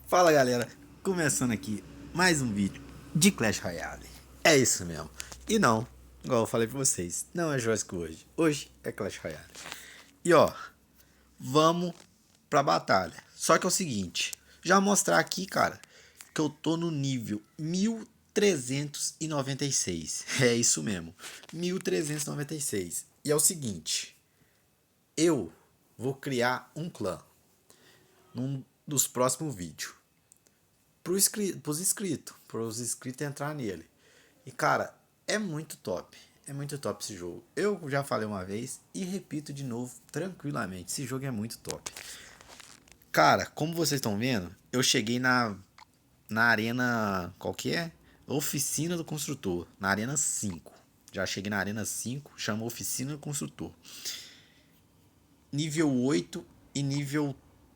Fala galera, começando aqui mais um vídeo de Clash Royale. É isso mesmo. E não, igual eu falei pra vocês, não é Joystick hoje. Hoje é Clash Royale. E ó, vamos pra batalha. Só que é o seguinte, já mostrar aqui, cara, que eu tô no nível 1396. É isso mesmo, 1396. E é o seguinte, eu vou criar um clã num dos próximos vídeos. Pros inscritos entrar nele. E cara, é muito top. É muito top esse jogo. Eu já falei uma vez e repito de novo tranquilamente. Esse jogo é muito top. Cara, como vocês estão vendo, eu cheguei na arena. Qual que é? Oficina do Construtor. Na arena 5. Já cheguei na arena 5. Chama Oficina do Construtor. Nível 8 e nível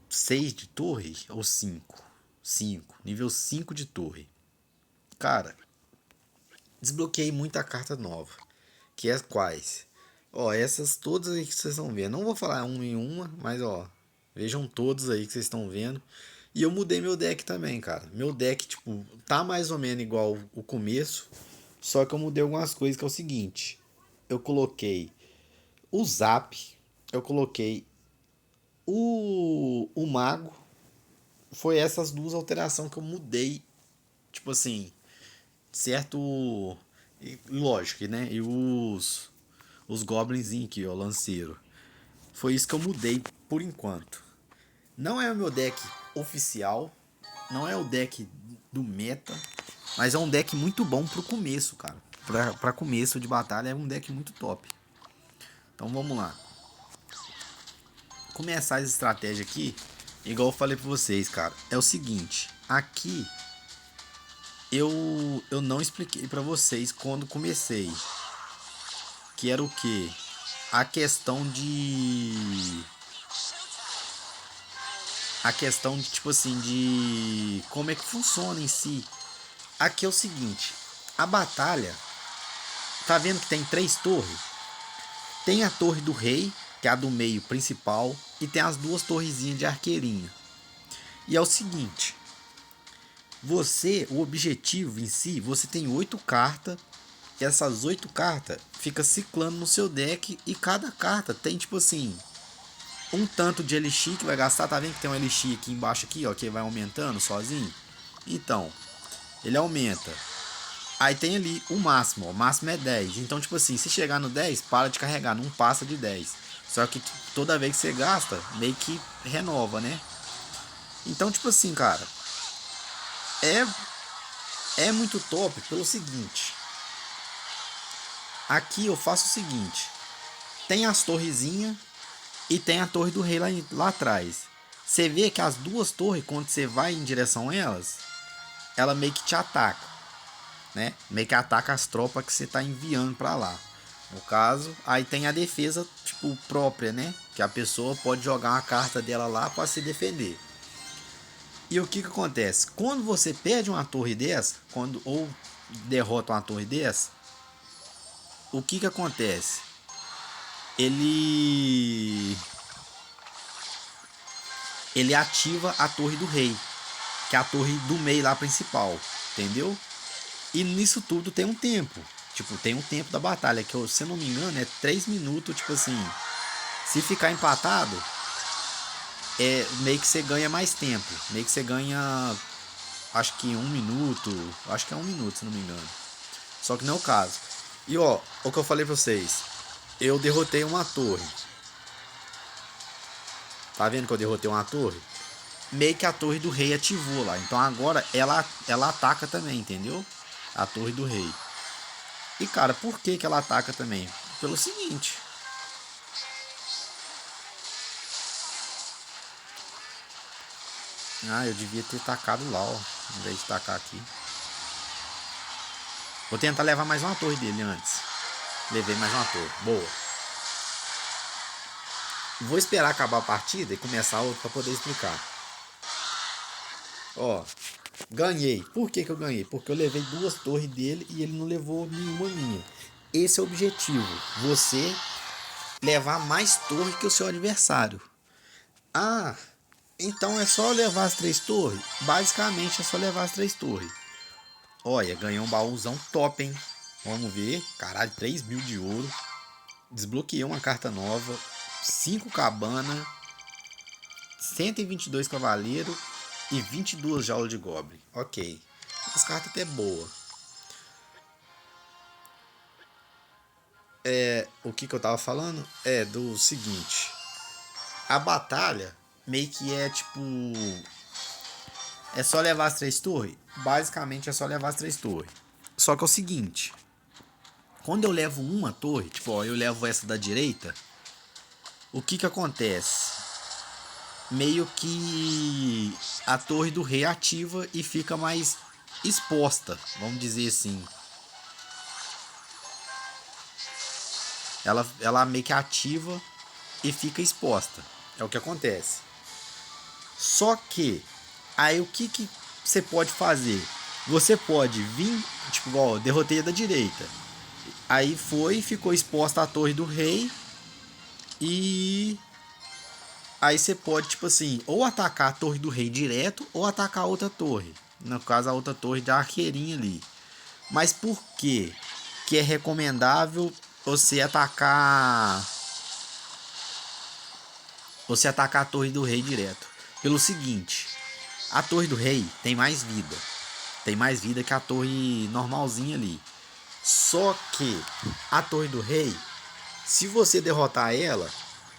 6 de torre. Ou 5? 5. Nível 5 de torre. Cara, desbloqueei muita carta nova. Que é quais? Ó, essas todas aí que vocês estão vendo. Não vou falar uma em uma, mas ó, vejam todos aí que vocês estão vendo. E eu mudei meu deck também, cara. Meu deck, tipo, tá mais ou menos igual o começo. Só que eu mudei algumas coisas que é o seguinte. Eu coloquei o Zap. Eu coloquei o Mago. Foi essas duas alterações que eu mudei. Tipo assim, certo. Lógico, né? E os goblins aqui, ó, lanceiro. Foi isso que eu mudei por enquanto. Não é o meu deck oficial, não é o deck do meta, mas é um deck muito bom pro começo, cara. Pra começo de batalha é um deck muito top. Então vamos lá. Começar essa estratégia aqui, igual eu falei pra vocês, cara. É o seguinte, aqui eu não expliquei pra vocês quando comecei. Que era o que? A questão de tipo assim de como é que funciona em si. Aqui é o seguinte, a batalha, tá vendo que tem três torres? Tem a torre do rei, que é a do meio principal, e tem as duas torrezinhas de arqueirinha. E é o seguinte, o objetivo em si, você tem 8 cartas, e essas 8 cartas fica ciclando no seu deck, e cada carta tem tipo assim um tanto de elixir que vai gastar. Tá vendo que tem um elixir aqui embaixo aqui, ó, que vai aumentando sozinho? Então, ele aumenta. Aí tem ali o máximo, ó, o máximo é 10. Então, tipo assim, se chegar no 10, para de carregar, não passa de 10. Só que toda vez que você gasta, meio que renova, né? Então, tipo assim, cara, é muito top pelo seguinte. Aqui eu faço o seguinte, tem as torrezinhas e tem a torre do rei lá atrás. Você vê que as duas torres, quando você vai em direção a elas, ela meio que te ataca, né? Meio que ataca as tropas que você tá enviando para lá. No caso, aí tem a defesa tipo própria, né? Que a pessoa pode jogar uma carta dela lá para se defender. E o que acontece? Quando você perde uma torre dessa, ou derrota uma torre dessa, o que acontece? Ele ele ativa a torre do rei, que é a torre do meio lá principal, entendeu? E nisso tudo tem um tempo. Tipo, tem um tempo da batalha, que eu, se eu não me engano, é 3 minutos, tipo assim. Se ficar empatado, meio que você ganha mais tempo. Meio que você ganha, acho que 1 minuto. Acho que é 1 minuto, se não me engano. Só que não é o caso. E ó, o que eu falei pra vocês. Eu derrotei uma torre. Tá vendo que eu derrotei uma torre? Meio que a torre do rei ativou lá. Então agora ela ataca também, entendeu? A torre do rei. E cara, por que ela ataca também? Pelo seguinte. Ah, eu devia ter tacado lá, ó. Em vez de tacar aqui. Vou tentar levar mais uma torre dele antes. Levei mais uma torre. Boa. Vou esperar acabar a partida e começar outra pra poder explicar. Ó. Ganhei. Por que eu ganhei? Porque eu levei 2 torres dele e ele não levou nenhuma minha. Esse é o objetivo. Você levar mais torre que o seu adversário. Ah, Então é só levar as 3 torres. Basicamente é só levar as 3 torres. Olha, ganhou um baúzão top, hein? Vamos ver. Caralho, 3.000 de ouro. Desbloqueei uma carta nova. 5 cabana. 122 cavaleiro. E 22 jaulas de goblin. Ok. As cartas até boa. O que eu tava falando? É do seguinte. A batalha meio que é tipo... É só levar as 3 torres? Basicamente é só levar as 3 torres. Só que é o seguinte. Quando eu levo uma torre, tipo, ó, eu levo essa da direita, o que acontece? Meio que a torre do rei ativa e fica mais exposta, vamos dizer assim. Ela meio que ativa e fica exposta. É o que acontece. Só que, aí o que você pode fazer? Você pode vir, tipo, ó, derrotei a da direita. Aí ficou exposta a torre do rei. E aí você pode, tipo assim, ou atacar a torre do rei direto, ou atacar a outra torre. No caso, a outra torre da arqueirinha ali. Mas por quê que é recomendável você atacar a torre do rei direto? Pelo seguinte, a torre do rei tem mais vida. Tem mais vida que a torre normalzinha ali. Só que a torre do rei, se você derrotar ela,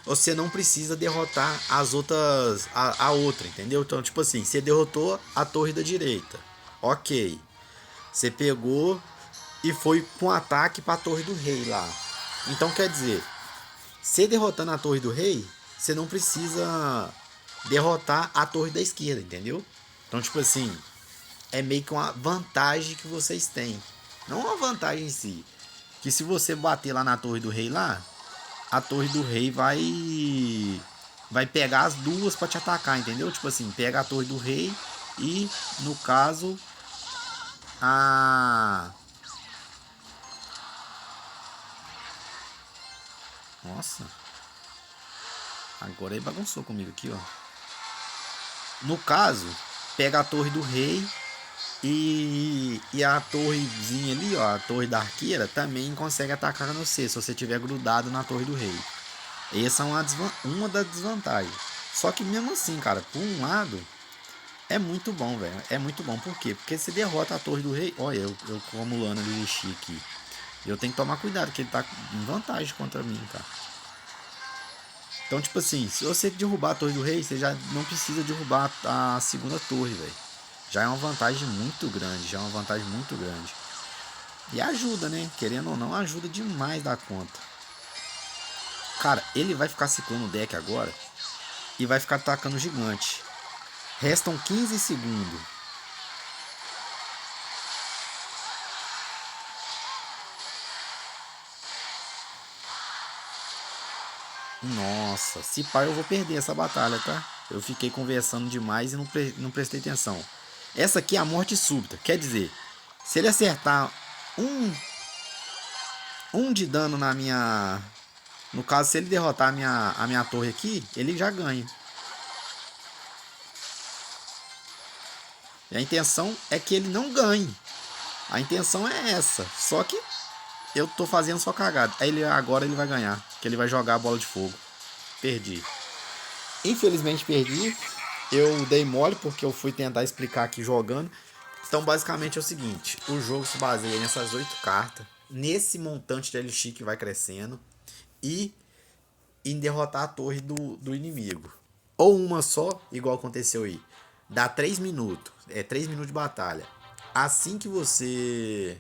você não precisa derrotar as outras, a outra, entendeu? Então, tipo assim, você derrotou a torre da direita, ok. Você pegou e foi com ataque para a torre do rei lá. Então, quer dizer, você derrotando a torre do rei, você não precisa derrotar a torre da esquerda, entendeu? Então, tipo assim, é meio que uma vantagem que vocês têm. Não uma vantagem em si. Que se você bater lá na torre do rei lá, a torre do rei vai pegar as duas para te atacar, entendeu? Tipo assim, pega a torre do rei e, no caso, a... Nossa. Agora ele bagunçou comigo aqui, ó. No caso, pega a torre do rei e a torrezinha ali, ó, a torre da arqueira, também consegue atacar no C, se você tiver grudado na torre do rei. Essa é uma das desvantagens. Só que mesmo assim, cara, por um lado, é muito bom, velho. É muito bom. Por quê? Porque se derrota a torre do rei... Olha, eu acumulando ele elixir aqui. Eu tenho que tomar cuidado, porque ele tá em vantagem contra mim, cara. Então, tipo assim, se você derrubar a torre do rei, você já não precisa derrubar a segunda torre, velho. Já é uma vantagem muito grande, já é uma vantagem muito grande. E ajuda, né? Querendo ou não, ajuda demais da conta. Cara, ele vai ficar ciclando o deck agora e vai ficar atacando o gigante. Restam 15 segundos. Nossa, se pá eu vou perder essa batalha, tá? Eu fiquei conversando demais e não prestei atenção. Essa aqui é a morte súbita, quer dizer, se ele acertar um de dano na minha... No caso, se ele derrotar a minha torre aqui, ele já ganha. E a intenção é que ele não ganhe. A intenção é essa. Só que eu tô fazendo só cagada. Agora ele vai ganhar, que ele vai jogar a bola de fogo. Perdi. Infelizmente perdi. Eu dei mole porque eu fui tentar explicar aqui jogando. Então basicamente é o seguinte. O jogo se baseia nessas 8 cartas. Nesse montante de elixir que vai crescendo. E em derrotar a torre do inimigo. Ou uma só, igual aconteceu aí. Dá 3 minutos. É 3 minutos de batalha. Assim que você...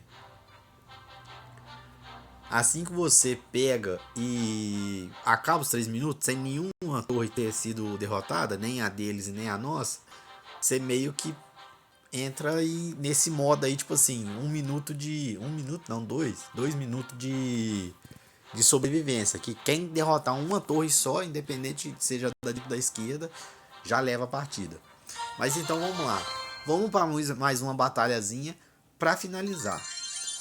Assim que você pega e acaba os 3 minutos, sem nenhuma torre ter sido derrotada, nem a deles e nem a nossa, você meio que entra aí nesse modo aí, tipo assim, 1 minuto de... 1 minuto não, 2 minutos de sobrevivência. Que quem derrotar uma torre só, independente seja da esquerda, já leva a partida. Mas então vamos lá. Vamos para mais uma batalhazinha para finalizar.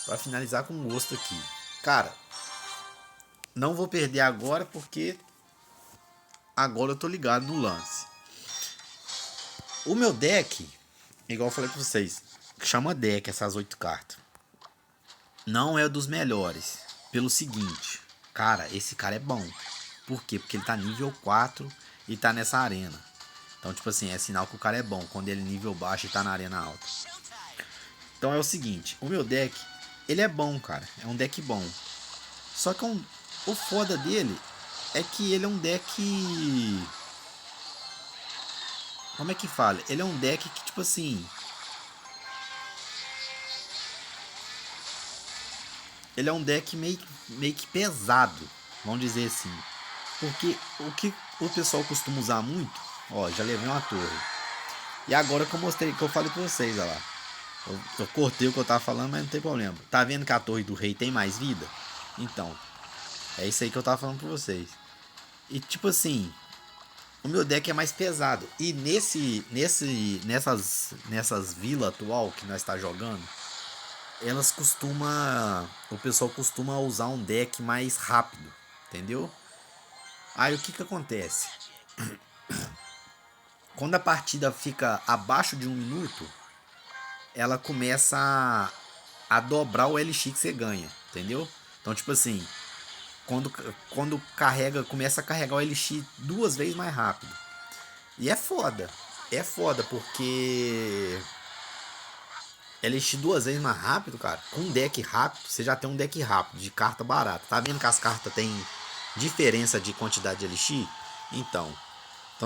Para finalizar com gosto aqui. Cara, não vou perder agora porque agora eu tô ligado no lance. O meu deck, igual eu falei pra vocês, chama deck essas 8 cartas. Não é dos melhores. Pelo seguinte, cara, esse cara é bom. Por quê? Porque ele tá nível 4 e tá nessa arena. Então, tipo assim, é sinal que o cara é bom. Quando ele é nível baixo e tá na arena alta. Então é o seguinte, o meu deck, ele é bom, cara. É um deck bom. Só que o foda dele é que ele é um deck... Como é que fala? Ele é um deck que, tipo assim... Ele é um deck meio que pesado, vamos dizer assim. Porque o que o pessoal costuma usar muito... Ó, já levei uma torre. E agora que eu mostrei, que eu falei pra vocês, ó lá. Eu cortei o que eu tava falando, mas não tem problema. Tá vendo que a torre do rei tem mais vida? Então, é isso aí que eu tava falando pra vocês. E tipo assim, o meu deck é mais pesado. E nessas vilas atual que nós tá jogando, elas costuma, o pessoal costuma usar um deck mais rápido, entendeu? Aí o que que acontece? Quando a partida fica abaixo de 1 minuto, ela começa a dobrar o LX que você ganha, entendeu? Então, tipo assim, quando carrega, começa a carregar o LX 2 vezes mais rápido. E é foda. É foda, porque LX 2 vezes mais rápido, cara. Com um deck rápido, você já tem um deck rápido, de carta barata. Tá vendo que as cartas têm diferença de quantidade de LX? Então,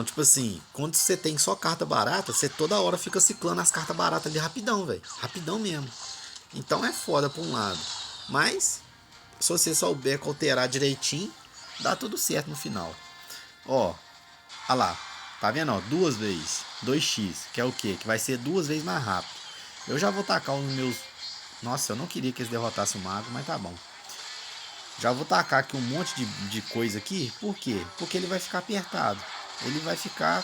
tipo assim, quando você tem só carta barata, você toda hora fica ciclando as cartas baratas ali rapidão, velho. Rapidão mesmo. Então é foda por um lado. Mas, se você souber alterar direitinho, dá tudo certo no final. Ó, olha lá. Tá vendo, ó? 2 vezes. 2x, que é o quê? Que vai ser 2 vezes mais rápido. Eu já vou tacar os meus... Nossa, eu não queria que eles derrotassem o mago, mas tá bom. Já vou tacar aqui um monte de coisa aqui. Por quê? Porque ele vai ficar apertado. Ele vai ficar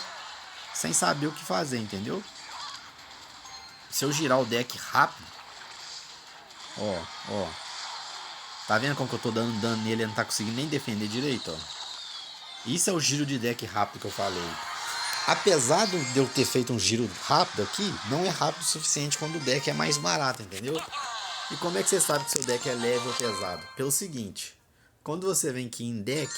sem saber o que fazer, entendeu? Se eu girar o deck rápido... Ó, ó. Tá vendo como que eu tô dando dano nele e não tá conseguindo nem defender direito, ó. Isso é o giro de deck rápido que eu falei. Apesar de eu ter feito um giro rápido aqui, não é rápido o suficiente quando o deck é mais barato, entendeu? E como é que você sabe que seu deck é leve ou pesado? Pelo seguinte, quando você vem aqui em deck,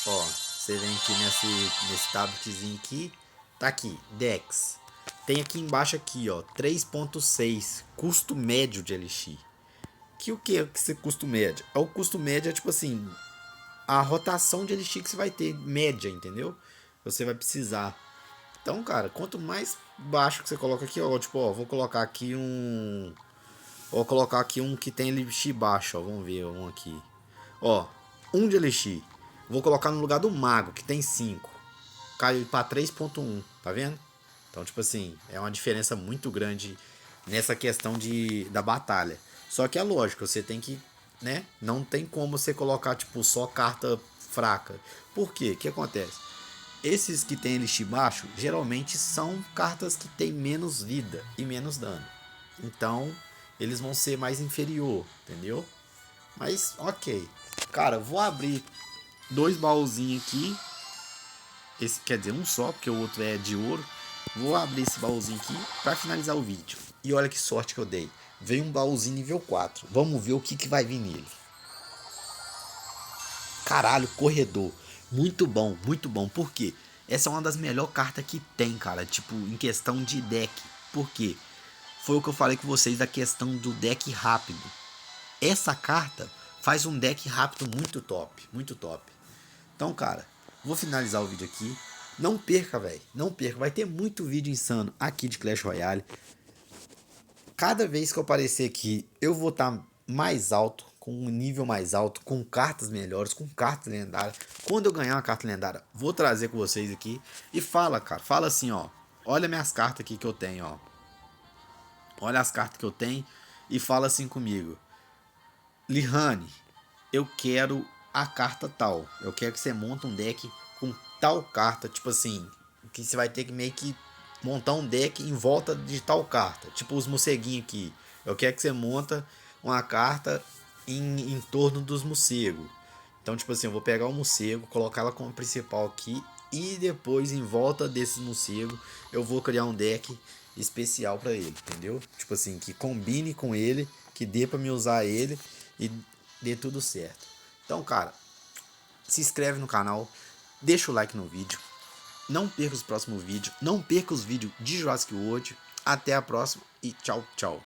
ó, você vem aqui nesse tabletzinho aqui, tá aqui, decks. Tem aqui embaixo aqui, ó, 3.6, custo médio de LX. O que é esse custo médio? É o custo médio, é tipo assim, a rotação de LX que você vai ter, média, entendeu? Você vai precisar. Então, cara, quanto mais baixo que você coloca aqui, ó, tipo, ó, vou colocar aqui um... Vou colocar aqui um que tem LX baixo, ó, vamos ver um aqui. Ó, 1 de LX. Vou colocar no lugar do mago, que tem 5. Caiu para 3.1, tá vendo? Então, tipo assim, é uma diferença muito grande nessa questão da batalha. Só que é lógico, você tem que, né? Não tem como você colocar, tipo, só carta fraca. Por quê? O que acontece? Esses que tem LX baixo, geralmente são cartas que tem menos vida e menos dano. Então, eles vão ser mais inferior, entendeu? Mas, ok. Cara, vou abrir 2 baúzinhos aqui. Esse quer dizer um só, porque o outro é de ouro. Vou abrir esse baúzinho aqui para finalizar o vídeo. E olha que sorte que eu dei. Veio um baúzinho nível 4. Vamos ver o que vai vir nele. Caralho, corredor. Muito bom, muito bom. Por quê? Essa é uma das melhores cartas que tem, cara. Tipo, em questão de deck. Por quê? Foi o que eu falei com vocês da questão do deck rápido. Essa carta faz um deck rápido muito top. Muito top. Então, cara, vou finalizar o vídeo aqui. Não perca, velho. Não perca. Vai ter muito vídeo insano aqui de Clash Royale. Cada vez que eu aparecer aqui, eu vou estar mais alto, com um nível mais alto, com cartas melhores, com cartas lendárias. Quando eu ganhar uma carta lendária, vou trazer com vocês aqui. E fala, cara. Fala assim, ó. Olha minhas cartas aqui que eu tenho, ó. Olha as cartas que eu tenho e fala assim comigo. Lihane, eu quero a carta tal. Eu quero que você monte um deck com tal carta. Tipo assim, que você vai ter que meio que montar um deck em volta de tal carta. Tipo os morceguinhos aqui. Eu quero que você monta uma carta em torno dos morcegos. Então, tipo assim, eu vou pegar o morcego, colocar ela como principal aqui E depois, em volta desses morcegos, eu vou criar um deck especial pra ele, entendeu? Tipo assim, que combine com ele, que dê pra me usar ele e dê tudo certo. Então, cara, se inscreve no canal, deixa o like no vídeo. Não perca os próximos vídeos, não perca os vídeos de Jurassic World. Até a próxima e tchau, tchau.